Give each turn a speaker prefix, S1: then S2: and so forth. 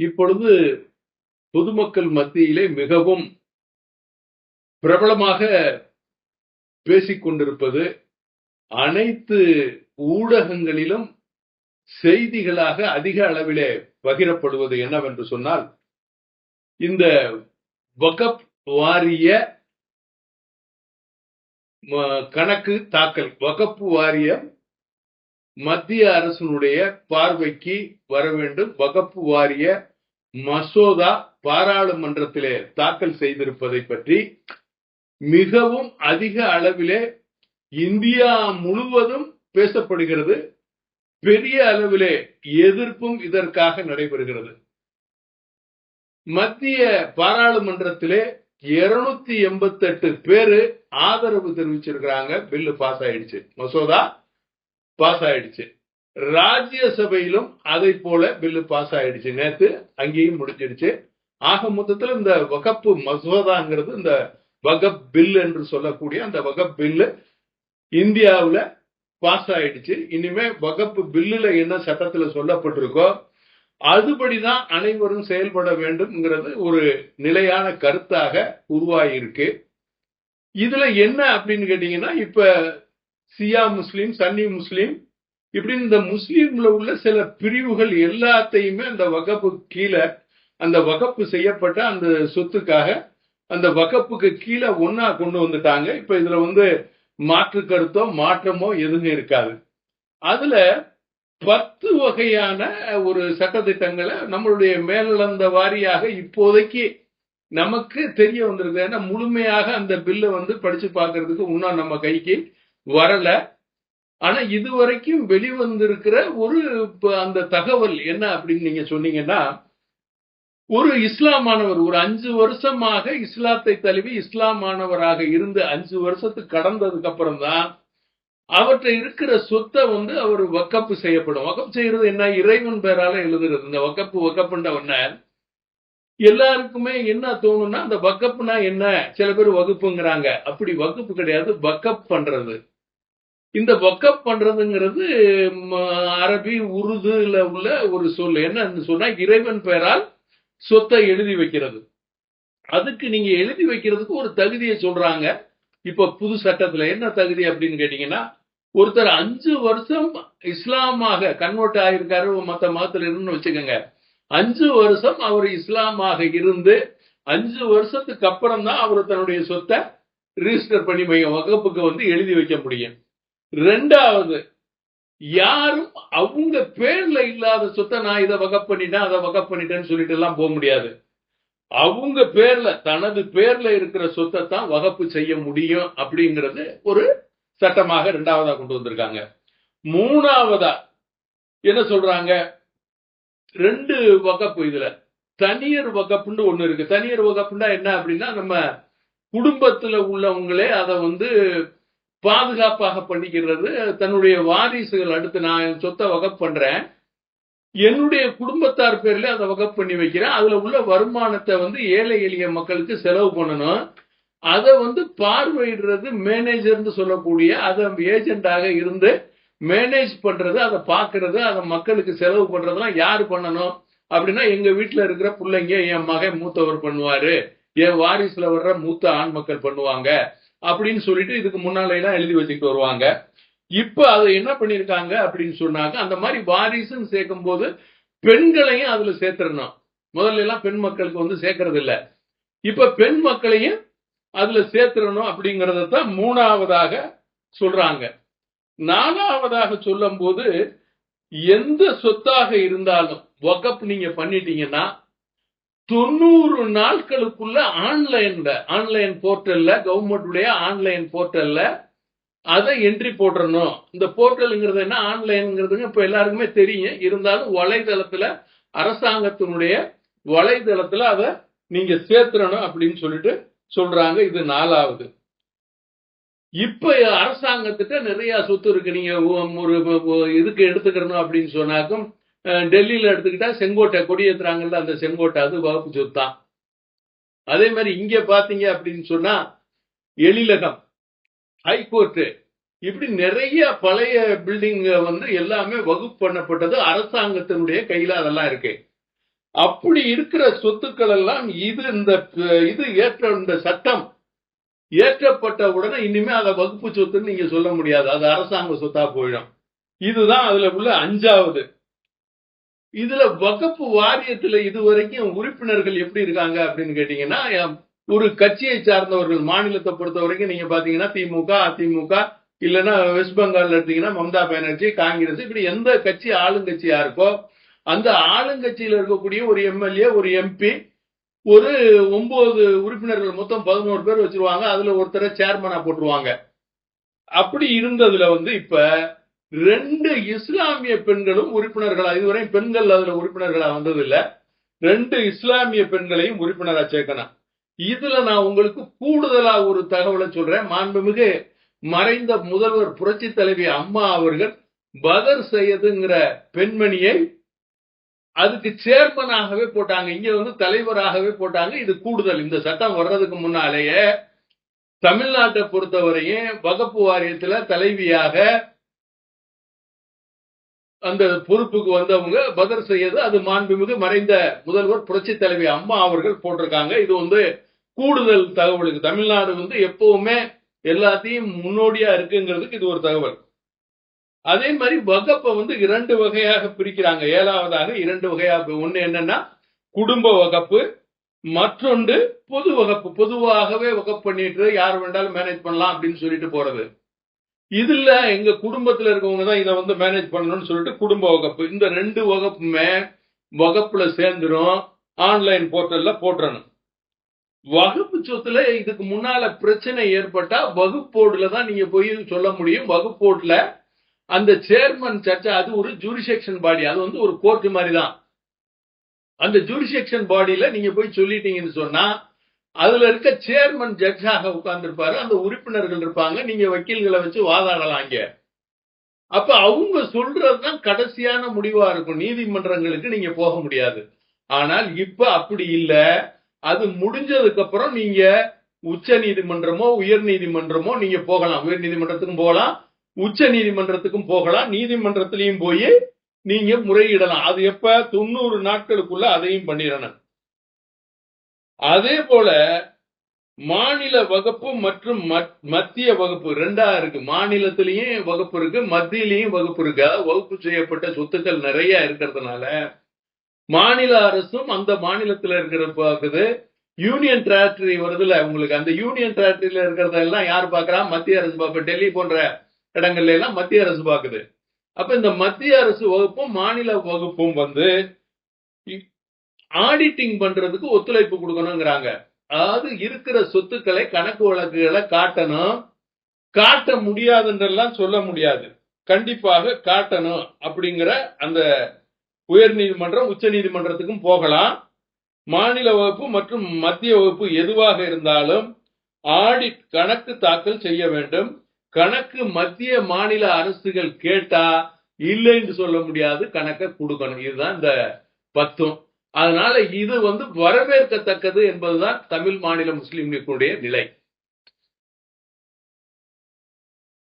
S1: இப்பொழுது பொதுமக்கள் மத்தியிலே மிகவும் பிரபலமாக பேசிக் கொண்டிருப்பது, அனைத்து ஊடகங்களிலும் செய்திகளாக அதிக அளவிலே பகிரப்படுவது என்னவென்று சொன்னால், இந்த வக்ஃப் வாரிய கணக்கு தாக்கல், வக்ஃப் வாரியம் மத்திய அரசினுடைய பார்வைக்கு வர வேண்டும். வக்ஃப் வாரிய மசோதா பாராளுமன்றத்திலே தாக்கல் செய்திருப்பதை பற்றி மிகவும் அதிக அளவிலே இந்தியா முழுவதும் பேசப்படுகிறது. பெரிய அளவிலே எதிர்ப்பும் இதற்காக நடைபெறுகிறது. மத்திய பாராளுமன்றத்திலே 288 பேரு ஆதரவு தெரிவிச்சிருக்கிறாங்க. பில்லு பாஸ் ஆயிடுச்சு, மசோதா பாஸ் ஆயிடுச்சு. ராஜ்யசபையிலும் அதை போல பில்லு பாஸ் ஆயிடுச்சு. நேத்து அங்கேயும் முடிஞ்சிடுச்சு. ஆக மொத்தத்தில் இந்த வக்ஃப் மசோதாங்கிறது, இந்த வக்ஃப் பில் என்று சொல்லக்கூடிய அந்த வக்ஃப் பில்லு இந்தியாவுல பாஸ் ஆயிடுச்சு. இனிமே வக்ஃப் பில்லுல என்ன சட்டத்துல சொல்லப்பட்டிருக்கோ அதுபடிதான் அனைவரும் செயல்பட வேண்டும்ங்கிறது ஒரு நிலையான கருத்தாக உருவாயிருக்கு. இதுல என்ன அப்படின்னு கேட்டீங்கன்னா, இப்ப சியா முஸ்லீம், சன்னி முஸ்லீம், இப்படி இந்த முஸ்லீம்ல உள்ள சில பிரிவுகள் எல்லாத்தையுமே அந்த வக்ஃப் கீழே, அந்த வக்ஃப் செய்யப்பட்ட அந்த சொத்துக்காக அந்த வக்ஃபுக்கு கீழே ஒன்னா கொண்டு வந்துட்டாங்க. இப்ப இதுல மாற்று கருத்தோ மாற்றமோ எதுவும் இருக்காது. அதுல 10 வகையான ஒரு சட்டத்திட்டங்களை நம்மளுடைய மேலளந்த வாரியாக இப்போதைக்கு நமக்கு தெரிய வந்திருக்கு. ஏன்னா முழுமையாக அந்த பில்லை படிச்சு பார்க்கறதுக்கு இன்னும் நம்ம கைக்கு வரல. ஆனா இதுவரைக்கும் வெளிவந்திருக்கிற ஒரு அந்த தகவல் என்ன அப்படின்னு நீங்க சொன்னீங்கன்னா, ஒரு இஸ்லாமானவர் ஒரு 5 வருஷமாக இஸ்லாத்தை தழுவி இஸ்லாமானவராக இருந்து 5 வருஷத்துக்கு கடந்ததுக்கு அப்புறம் தான் அவற்றை இருக்கிற சொத்தை அவர் வக்ஃப் செய்யப்படும். வக்ஃப் செய்யறது என்ன? இறைவன் பேரால எழுதுறது. இந்த வக்ஃப்ன்ற ஒன்ன எல்லாருக்குமே என்ன தோணும்னா, அந்த வக்ஃப்னா என்ன? சில பேர் வகுப்புங்கிறாங்க. அப்படி வகுப்பு கிடையாது, வக்ஃப் பண்றது. இந்த வக்ஃப் பண்றதுங்கிறது அரபி உருதுல உள்ள ஒரு சொல். என்னன்னு சொன்னா, இறைவன் பெயரால் சொத்தை எழுதி வைக்கிறது. அதுக்கு நீங்க எழுதி வைக்கிறதுக்கு ஒரு தகுதியை சொல்றாங்க. இப்ப புது சட்டத்துல என்ன தகுதி அப்படின்னு கேட்டீங்கன்னா, ஒருத்தர் 5 வருஷம் இஸ்லாமாக கன்வெர்ட் ஆயிருக்காரு, மத்த மதத்துல இருந்து வச்சுக்கோங்க. 5 வருஷம் அவர் இஸ்லாமாக இருந்து 5 வருஷத்துக்கு அப்புறம் தான் அவர் தன்னுடைய சொத்தை ரிஜிஸ்டர் பண்ணி வக்ஃபுக்கு எழுதி வைக்க முடியும். 2வது, யாரும் அவங்க பேர்ல இல்லாத சொத்தை நான் இதை வக்ஃப் பண்ணிட்டேன், அதை வக்ஃப் பண்ணிட்டேன்னு சொல்லிட்டு எல்லாம் போக முடியாது. அவங்க பேர்ல, தனது பேர்ல இருக்கிற சொத்தை தான் வக்ஃப் செய்ய முடியும் அப்படிங்கிறது ஒரு சட்டமாக 2வதா கொண்டு வந்திருக்காங்க. 3வதா என்ன சொல்றாங்க, 2 வக்ஃப் இதுல தனியர் வக்ஃப்னு ஒண்ணு இருக்கு. தனியர் வக்ஃப்னா என்ன அப்படின்னா, நம்ம குடும்பத்துல உள்ளவங்களே அதை பாதுகாப்பாக பண்ணிக்கிறது. தன்னுடைய வாரிசுகள், அடுத்து நான் என் சொத்தை வக்ஃப் பண்றேன், என்னுடைய குடும்பத்தார் பேர்ல அதை வக்ஃப் பண்ணி வைக்கிறேன், அதுல உள்ள வருமானத்தை ஏழை எளிய மக்களுக்கு செலவு பண்ணணும், அதை பார்வையிடுறது மேனேஜர்னு சொல்லக்கூடிய, அதை ஏஜென்டாக இருந்து மேனேஜ் பண்றது, அதை பாக்குறது, அதை மக்களுக்கு செலவு பண்றதுலாம் யாரு பண்ணணும் அப்படின்னா, எங்க வீட்டுல இருக்கிற பிள்ளைங்க, என் மகன் மூத்தவர் பண்ணுவாரு, என் வாரிசுல வர்ற மூத்த ஆண் மக்கள் பண்ணுவாங்க அப்படின்னு சொல்லிட்டு இதுக்கு முன்னால எல்லாம் எழுதி வச்சுக்கிட்டு வருவாங்க. இப்ப அதை என்ன பண்ணிருக்காங்க அப்படின்னு சொன்னாங்க, அந்த மாதிரி வாரிசுன்னு சேர்க்கும் போது பெண்களையும் அதுல சேர்த்துடணும். முதல்ல எல்லாம் பெண் மக்களுக்கு சேர்க்கறது இல்ல, இப்ப பெண் மக்களையும் அதுல சேர்த்துடணும் அப்படிங்கறதான் 3வதாக சொல்றாங்க. 4வதாக சொல்லும் போது, எந்த சொத்தாக இருந்தாலும் வக்ஃப் நீங்க பண்ணிட்டீங்கன்னா 90 நாட்களுக்குள்ள ஆன்லைன் போர்ட்டல்ல, கவர்மெண்ட் ஆன்லைன் போர்ட்டல்ல அதை என்ட்ரி போட்டுறணும். இந்த போர்ட்டல்ங்கிறது என்ன, ஆன்லைன்ங்கிறதுங்க இப்ப எல்லாருக்குமே தெரியும். இருந்தாலும் வலைதளத்துல, அரசாங்கத்தினுடைய வலைதளத்துல அதை நீங்க சேர்த்துறணும் அப்படின்னு சொல்லிட்டு சொல்றாங்க. இது 4வது. இப்ப அரசாங்கத்திட்ட நிறைய சொத்து இருக்கு. நீங்க ஒரு இதுக்கு எடுத்துக்கணும் அப்படின்னு சொன்னாக்கும், டெல்லியில எடுத்துக்கிட்டா செங்கோட்டை கொடியேற்றுறாங்கல்ல, அந்த செங்கோட்டை அது வகுப்பு சொத்தான். அதே மாதிரி இங்க பாத்தீங்க அப்படின்னு சொன்னா எழிலகம், ஹைகோர்ட், இப்படி நிறைய பழைய பில்டிங் எல்லாமே வகுப்பு பண்ணப்பட்டது. அரசாங்கத்தினுடைய கையில அதெல்லாம் இருக்கு. அப்படி இருக்கிற சொத்துக்கள் எல்லாம் இந்த சட்டம் ஏற்றப்பட்ட உடனே இனிமே அதை வகுப்பு சொத்துன்னு நீங்க சொல்ல முடியாது, அது அரசாங்க சொத்தா போயிடும். இதுதான் அதுல உள்ள 5வது. இதுல வகுப்பு வாரியத்துல இதுவரைக்கும் உறுப்பினர்கள் எப்படி இருக்காங்க அப்படின்னு கேட்டீங்கன்னா, ஒரு கட்சியை சார்ந்தவர்கள் மாநிலத்தை பொறுத்த வரைக்கும் நீங்க பாத்தீங்கன்னா திமுக, அதிமுக, இல்லைன்னா வெஸ்ட் பெங்கால் எடுத்தீங்கன்னா மம்தா பானர்ஜி, காங்கிரஸ், இப்படி எந்த கட்சி ஆளுங்கட்சியா இருக்கோ அந்த ஆளுங்கட்சியில இருக்கக்கூடிய ஒரு எம்எல்ஏ, ஒரு எம்பி, ஒரு 9 உறுப்பினர்கள், மொத்தம் 11 பேர் வச்சிருவாங்க. அதுல ஒருத்தரை சேர்மனா போட்டுருவாங்க. அப்படி இருந்ததுல இப்ப 2 இஸ்லாமிய பெண்களும் உறுப்பினர்களா, இதுவரை பெண்கள் அதுல உறுப்பினர்களா வந்தது இல்ல, 2 இஸ்லாமிய பெண்களையும் உறுப்பினரா சேர்க்கணும். இதுல நான் உங்களுக்கு கூடுதலா ஒரு தகவலை சொல்றேன். மாண்புமிகு மறைந்த முதல்வர் புரட்சி தலைவி அம்மா அவர்கள் பதர் சையதுங்கிற பெண்மணியை அதுக்கு சேர்மனாகவே போட்டாங்க, இங்க தலைவராகவே போட்டாங்க. இது கூடுதல். இந்த சட்டம் வர்றதுக்கு முன்னாலேயே தமிழ்நாட்டை பொறுத்தவரையும் வகுப்பு வாரியத்துல தலைவியாக அந்த பொறுப்புக்கு வந்தவங்க பதர் செய்யது, அது மாண்புமிகு மறைந்த முதல்வர் புரட்சி தலைவி அம்மா அவர்கள் போட்டிருக்காங்க. இது கூடுதல் தகவலுக்கு. தமிழ்நாடு எப்பவுமே எல்லாத்தையும் முன்னோடியா இருக்குங்கிறதுக்கு இது ஒரு தகவல். அதே மாதிரி வகுப்பை 2 வகையாக பிரிக்கிறாங்க. 7வதாக 2 வகையாக. ஒண்ணு என்னன்னா குடும்ப வகுப்பு, மற்றொன்று பொது வகுப்பு. பொதுவாகவே வகுப்பு பண்ணிட்டு யார் வேண்டாலும் மேனேஜ் பண்ணலாம் அப்படின்னு சொல்லிட்டு போறது. இதுல எங்க குடும்பத்துல இருக்கவங்க தான் இதை மேனேஜ் பண்ணணும்னு சொல்லிட்டு குடும்ப வகுப்பு. இந்த 2 வகுப்புமே வகுப்புல சேர்ந்துரும், ஆன்லைன் போர்ட்டல்ல போட்டுறணும். வகுப்பு சொத்துல இதுக்கு முன்னால பிரச்சனை ஏற்பட்டா வகுப்போர்டுல தான் நீங்க போய் சொல்ல முடியும். வகுப்போர்டுல அந்த சேர்மன் சர்ச்சை, அது ஒரு ஜூரிசெக்ஷன் பாடி, அது ஒரு கோர்ட் மாதிரி தான். அந்த ஜூரிசெக்ஷன் பாடியில நீங்க போய் சொல்லிட்டீங்கன்னு சொன்னா அதுல இருக்க சேர்மன் ஜட்ஜாக உட்கார்ந்து இருப்பாரு, அந்த உறுப்பினர்கள் இருப்பாங்க, நீங்க வக்கீல்களை வச்சு வாதாடலாம். அப்ப அவங்க சொல்றதுதான் கடைசியான முடிவா இருக்கும். நீதிமன்றங்களுக்கு நீங்க போக முடியாது. ஆனால் இப்ப அப்படி இல்ல. அது முடிஞ்சதுக்கு அப்புறம் நீங்க உச்ச நீதிமன்றமோ உயர் நீதிமன்றமோ நீங்க போகலாம். உயர் நீதிமன்றத்துக்கும் போகலாம், உச்ச நீதிமன்றத்துக்கும் போகலாம். நீதிமன்றத்திலையும் போய் நீங்க முறையிடலாம். அது எப்ப 90 நாட்களுக்குள்ள அதையும் பண்ணிடணும். அதே போல மாநில வகுப்பு மற்றும் மத்திய வகுப்பு 2ஆ இருக்கு. மாநிலத்திலையும் வகுப்பு இருக்கு, மத்தியிலையும் வகுப்பு இருக்கு. வகுப்பு செய்யப்பட்ட சொத்துக்கள் நிறைய இருக்கிறதுனால மாநில அரசும் அந்த மாநிலத்தில் இருக்கிற பாக்குது. யூனியன் டெரிட்டரி வருதுல உங்களுக்கு, அந்த யூனியன் டெரிட்டரியில இருக்கிறதெல்லாம் யார் பாக்குறா? மத்திய அரசு பாக்கு. டெல்லி போன்ற இடங்கள்ல எல்லாம் மத்திய அரசு பாக்குது. அப்ப இந்த மத்திய அரசு வகுப்பும் மாநில வகுப்பும் ஆடிட்டிங் பண்றதுக்கு ஒத்துழைப்பு கொடுக்கணுங்கிறாங்க. அதாவது இருக்கிற சொத்துக்களை, கணக்கு வழக்குகளை காட்டணும். காட்ட முடியாதுன்றெல்லாம் சொல்ல முடியாது, கண்டிப்பாக காட்டணும். அப்படிங்கிற அந்த உயர் நீதிமன்றம் உச்ச நீதிமன்றத்துக்கும் போகலாம். மாநில வகுப்பு மற்றும் மத்திய வகுப்பு எதுவாக இருந்தாலும் ஆடிட் கணக்கு தாக்கல் செய்ய வேண்டும். கணக்கு மத்திய மாநில அரசுகள் கேட்டா இல்லைன்னு சொல்ல முடியாது, கணக்கை கொடுக்கணும். இதுதான் இந்த 10. அதனால இது வரவேற்கத்தக்கது என்பதுதான் தமிழ் மாநில முஸ்லிம் லீக்குடைய நிலை.